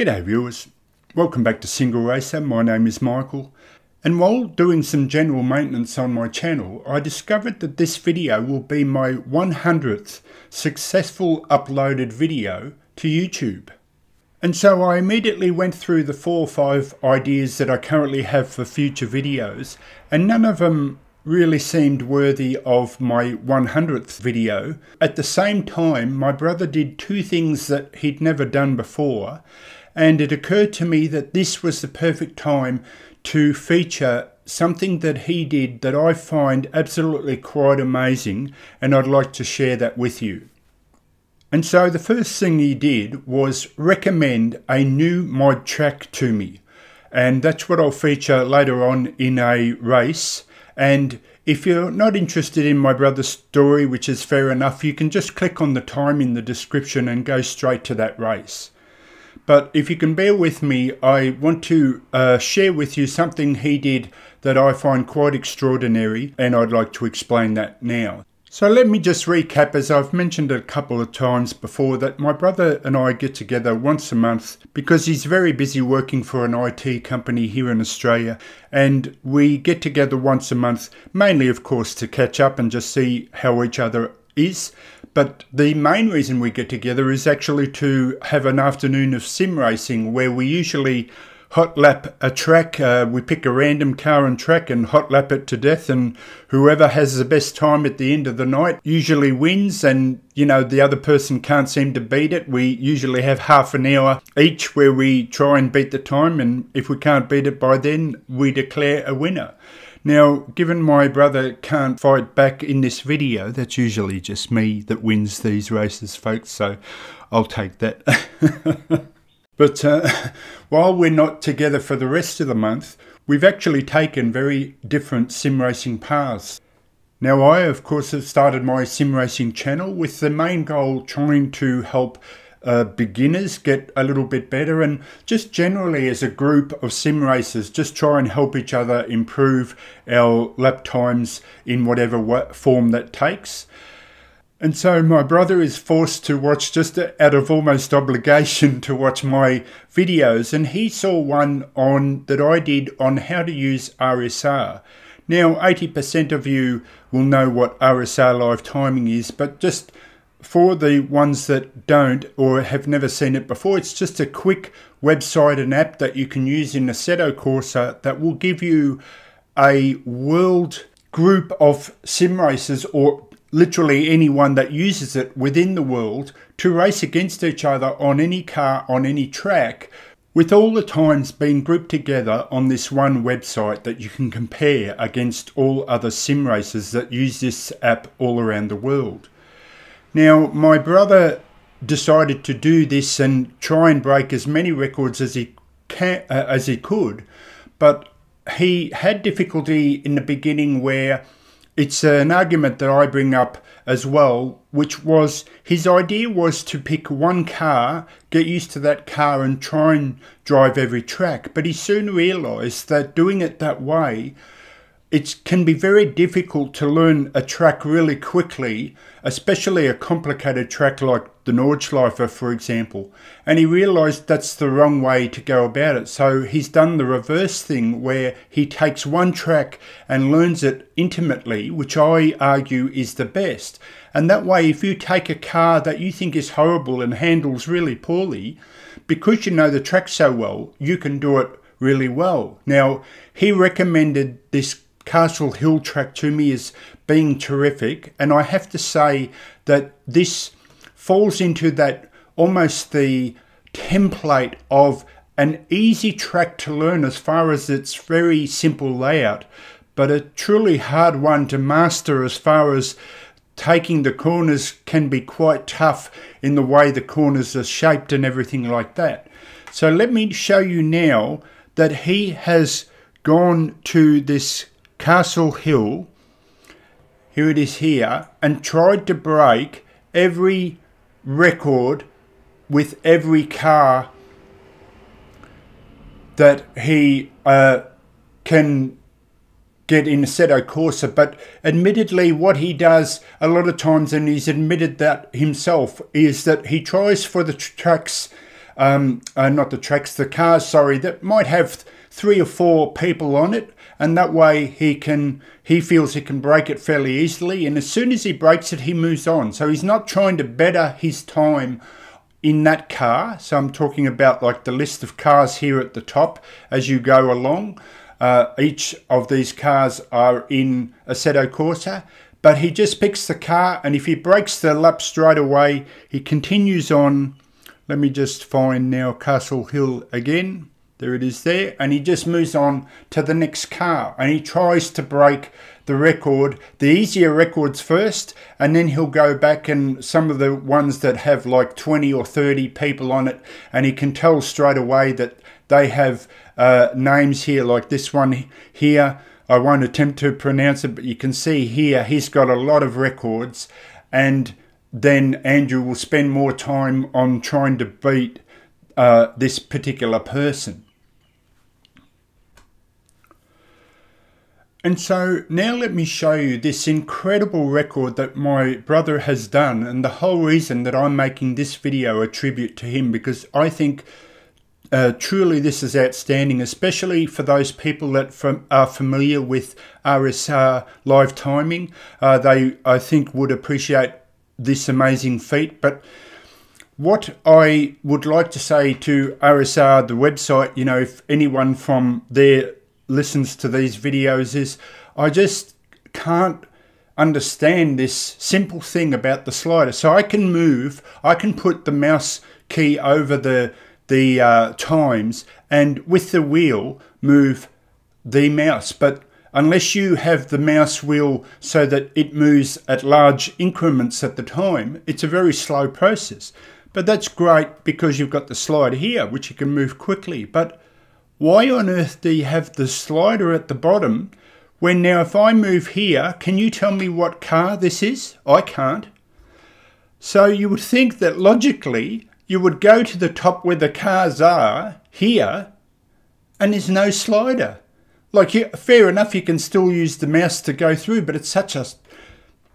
G'day viewers, welcome back to SingleRacer. My name is Michael, and while doing some general maintenance on my channel, I discovered that this video will be my 100th successful uploaded video to YouTube. And so I immediately went through the 4 or 5 ideas that I currently have for future videos, and none of them really seemed worthy of my 100th video. At the same time, my brother did 2 things that he'd never done before, and it occurred to me that this was the perfect time to feature something that he did that I find absolutely quite amazing, and I'd like to share that with you. And so the first thing he did was recommend a new mod track to me, and that's what I'll feature later on in a race. And if you're not interested in my brother's story, which is fair enough, you can just click on the time in the description and go straight to that race. But if you can bear with me, I want to share with you something he did that I find quite extraordinary, and I'd like to explain that now. So let me just recap, as I've mentioned a couple of times before, that my brother and I get together once a month because he's very busy working for an IT company here in Australia, and we get together once a month, mainly of course to catch up and just see how each other is. But the main reason we get together is actually to have an afternoon of sim racing, where we usually hot lap a track. We pick a random car and track and hot lap it to death, and whoever has the best time at the end of the night usually wins, and you know, the other person can't seem to beat it. We usually have half an hour each where we try and beat the time, and if we can't beat it by then, we declare a winner. Now, given my brother can't fight back in this video, that's usually just me that wins these races, folks, so I'll take that. But while we're not together for the rest of the month, we've actually taken very different sim racing paths. Now, I, of course, have started my sim racing channel with the main goal trying to help beginners get a little bit better, and just generally as a group of sim racers, just try and help each other improve our lap times in whatever form that takes. And so my brother is forced to watch, just out of almost obligation, to watch my videos, and he saw one that I did on how to use RSR. Now, 80% of you will know what RSR Live Timing is, but just for the ones that don't or have never seen it before, it's just a quick website and app that you can use in Assetto Corsa that will give you a world group of sim racers, or literally anyone that uses it within the world, to race against each other on any car, on any track, with all the times being grouped together on this one website that you can compare against all other sim racers that use this app all around the world. Now, my brother decided to do this and try and break as many records as he could, but he had difficulty in the beginning, where it's an argument that I bring up as well, which was his idea was to pick one car, get used to that car and try and drive every track. But he soon realised that doing it that way, it can be very difficult to learn a track really quickly, especially a complicated track like the Nordschleife, for example. And he realised that's the wrong way to go about it. So he's done the reverse thing, where he takes one track and learns it intimately, which I argue is the best. And that way, if you take a car that you think is horrible and handles really poorly, because you know the track so well, you can do it really well. Now, he recommended this Castle Hill track to me as being terrific, and I have to say that this falls into that almost the template of an easy track to learn as far as its very simple layout, but a truly hard one to master as far as taking the corners can be quite tough in the way the corners are shaped and everything like that. So let me show you now that he has gone to this Castle Hill, here it is here, and tried to break every record with every car that he can get in Assetto Corsa. But admittedly, what he does a lot of times, and he's admitted that himself, is that he tries for the tracks not the tracks, the cars, sorry, that might have 3 or 4 people on it, and that way he feels he can break it fairly easily, and as soon as he breaks it, he moves on. So he's not trying to better his time in that car. So I'm talking about like the list of cars here at the top as you go along. Each of these cars are in Assetto Corsa, but he just picks the car, and if he breaks the lap straight away, he continues on. Let me just find now Castle Hill again. There it is there, and he just moves on to the next car, and he tries to break the record, the easier records first, and then he'll go back and some of the ones that have like 20 or 30 people on it, and he can tell straight away that they have names here, like this one here. I won't attempt to pronounce it, but you can see here he's got a lot of records, and then Andrew will spend more time on trying to beat this particular person. And so now let me show you this incredible record that my brother has done, and the whole reason that I'm making this video a tribute to him, because I think truly this is outstanding, especially for those people that are familiar with RSR Live Timing. They, I think, would appreciate this amazing feat. But what I would like to say to RSR, the website, you know, if anyone from there listens to these videos, is I just can't understand this simple thing about the slider. So I can move, I can put the mouse key over the times, and with the wheel move the mouse, but unless you have the mouse wheel so that it moves at large increments at the time, it's a very slow process. But that's great because you've got the slider here, which you can move quickly. But why on earth do you have the slider at the bottom when now if I move here, can you tell me what car this is? I can't. So you would think that logically you would go to the top where the cars are here and there's no slider. Like, fair enough, you can still use the mouse to go through, but it's such a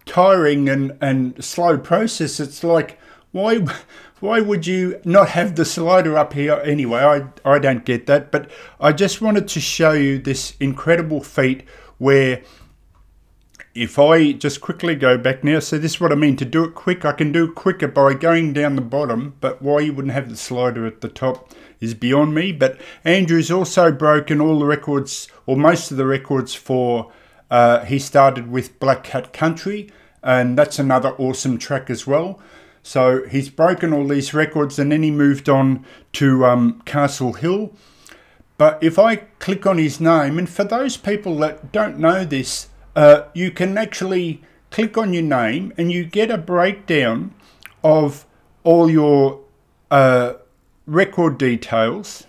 tiring and slow process. It's like, why would you not have the slider up here anyway? I don't get that, but I just wanted to show you this incredible feat where if I just quickly go back now, so this is what I mean, to do it quick, I can do it quicker by going down the bottom, but why you wouldn't have the slider at the top is beyond me. But Andrew's also broken all the records, or most of the records for, he started with Black Cat Country, and that's another awesome track as well. So he's broken all these records, and then he moved on to Castle Hill. But if I click on his name, and for those people that don't know this, you can actually click on your name and you get a breakdown of all your record details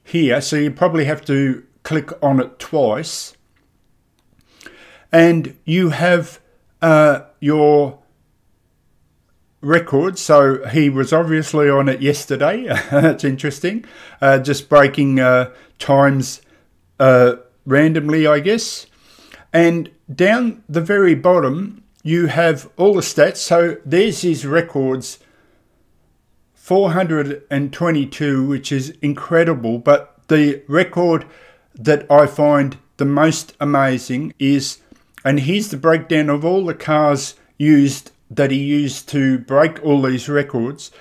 here. So you probably have to click on it twice, and you have your record. So he was obviously on it yesterday. That's interesting. Just breaking times randomly, I guess. And down the very bottom you have all the stats. So there's his records, 422, which is incredible. But the record that I find the most amazing is, and here's the breakdown of all the cars used that he used to break all these records.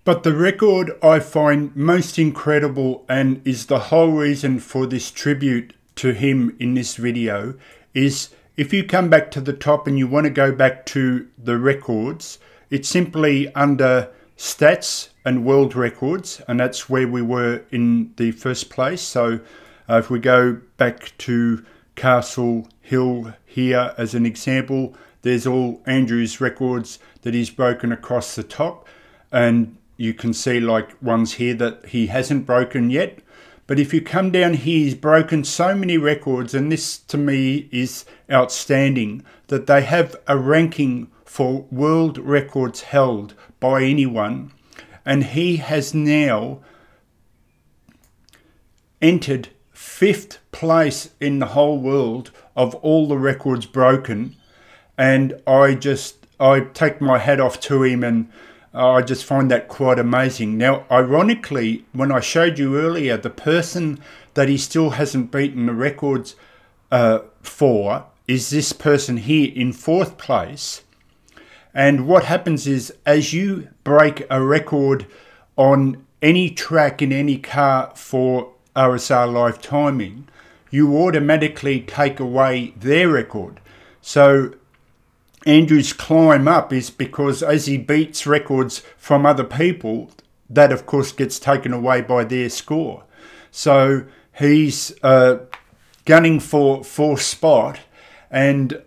But the record I find most incredible, and is the whole reason for this tribute to him in this video, is if you come back to the top and you want to go back to the records, it's simply under stats and world records, and that's where we were in the first place. So if we go back to Castle Hill here as an example, there's all Andrew's records that he's broken across the top, and you can see like ones here that he hasn't broken yet. But if you come down here, he's broken so many records, and this to me is outstanding, that they have a ranking for world records held by anyone, and he has now entered 5th place in the whole world of all the records broken. And I just I take my hat off to him, and I just find that quite amazing. Now, ironically, when I showed you earlier, the person that he still hasn't beaten the records for is this person here in 4th place. And what happens is, as you break a record on any track in any car for RSR Live Timing, you automatically take away their record. So Andrew's climb up is because as he beats records from other people, that of course gets taken away by their score. So he's gunning for 4th spot, and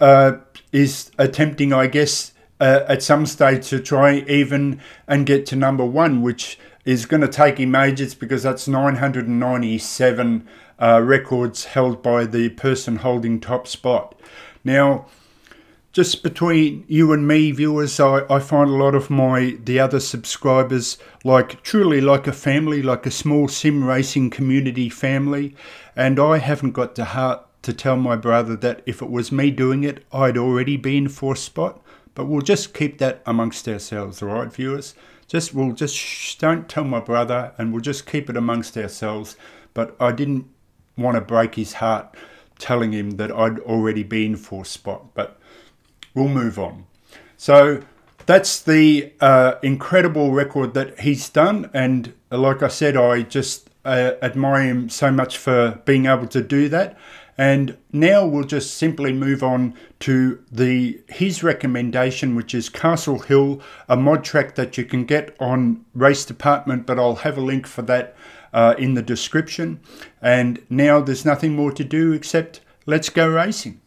is attempting, I guess, at some stage to try even and get to number 1, which is going to take him ages, because that's 997 records held by the person holding top spot. Now, just between you and me, viewers, I find a lot of the other subscribers truly like a family, like a small sim racing community family, and I haven't got the heart to tell my brother that if it was me doing it, I'd already be in 4th spot. But we'll just keep that amongst ourselves, all right, viewers? We'll just don't tell my brother, and we'll just keep it amongst ourselves. But I didn't want to break his heart telling him that I'd already been 4th spot. But we'll move on. So that's the incredible record that he's done, and like I said, I just admire him so much for being able to do that. And now we'll just simply move on to his recommendation, which is Castle Hill, a mod track that you can get on Race Department, but I'll have a link for that in the description. And now there's nothing more to do except let's go racing.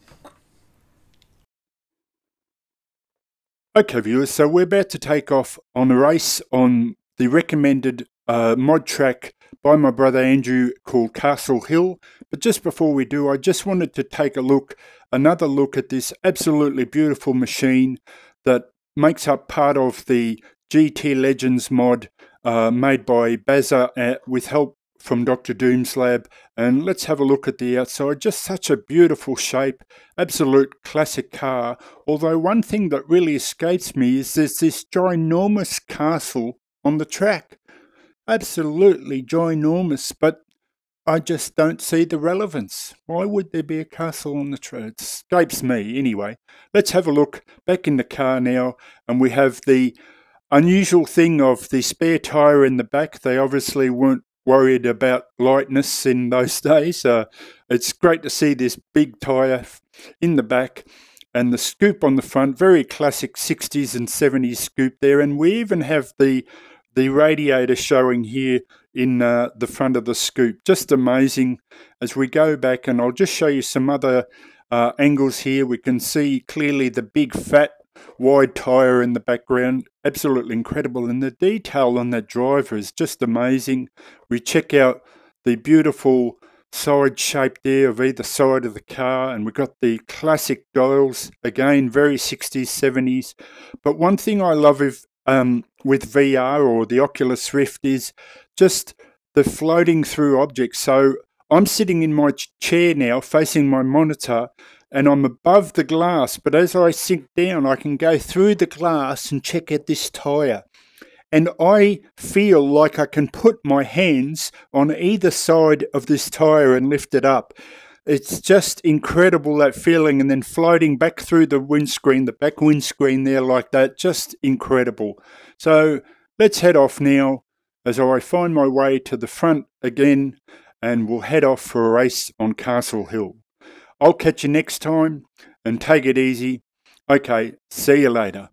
Okay, viewers, so we're about to take off on a race on the recommended mod track by my brother Andrew called Castle Hill. But just before we do, I just wanted to take another look at this absolutely beautiful machine that makes up part of the GT Legends mod made by Bazza with help from Drdoomslab. And let's have a look at the outside. Just such a beautiful shape, absolute classic car. Although one thing that really escapes me is there's this ginormous castle on the track. Absolutely ginormous, but I just don't see the relevance. Why would there be a castle on the track? It escapes me. Anyway, let's have a look back in the car now, and we have the unusual thing of the spare tyre in the back. They obviously weren't worried about lightness in those days. It's great to see this big tyre in the back, and the scoop on the front, very classic 60s and 70s scoop there. And we even have the radiator showing here in the front of the scoop. Just amazing. As we go back, and I'll just show you some other angles here, we can see clearly the big fat wide tyre in the background. Absolutely incredible, and the detail on that driver is just amazing. We check out the beautiful side shape there of either side of the car, and we've got the classic dials, again very 60s, 70s. But one thing I love with VR or the Oculus Rift is just the floating through objects. So I'm sitting in my chair now facing my monitor, and I'm above the glass, but as I sink down I can go through the glass and check out this tyre. And I feel like I can put my hands on either side of this tyre and lift it up. It's just incredible, that feeling, and then floating back through the windscreen, the back windscreen there like that, just incredible. So let's head off now as I find my way to the front again, and we'll head off for a race on Castle Hill. I'll catch you next time, and take it easy. Okay, see you later.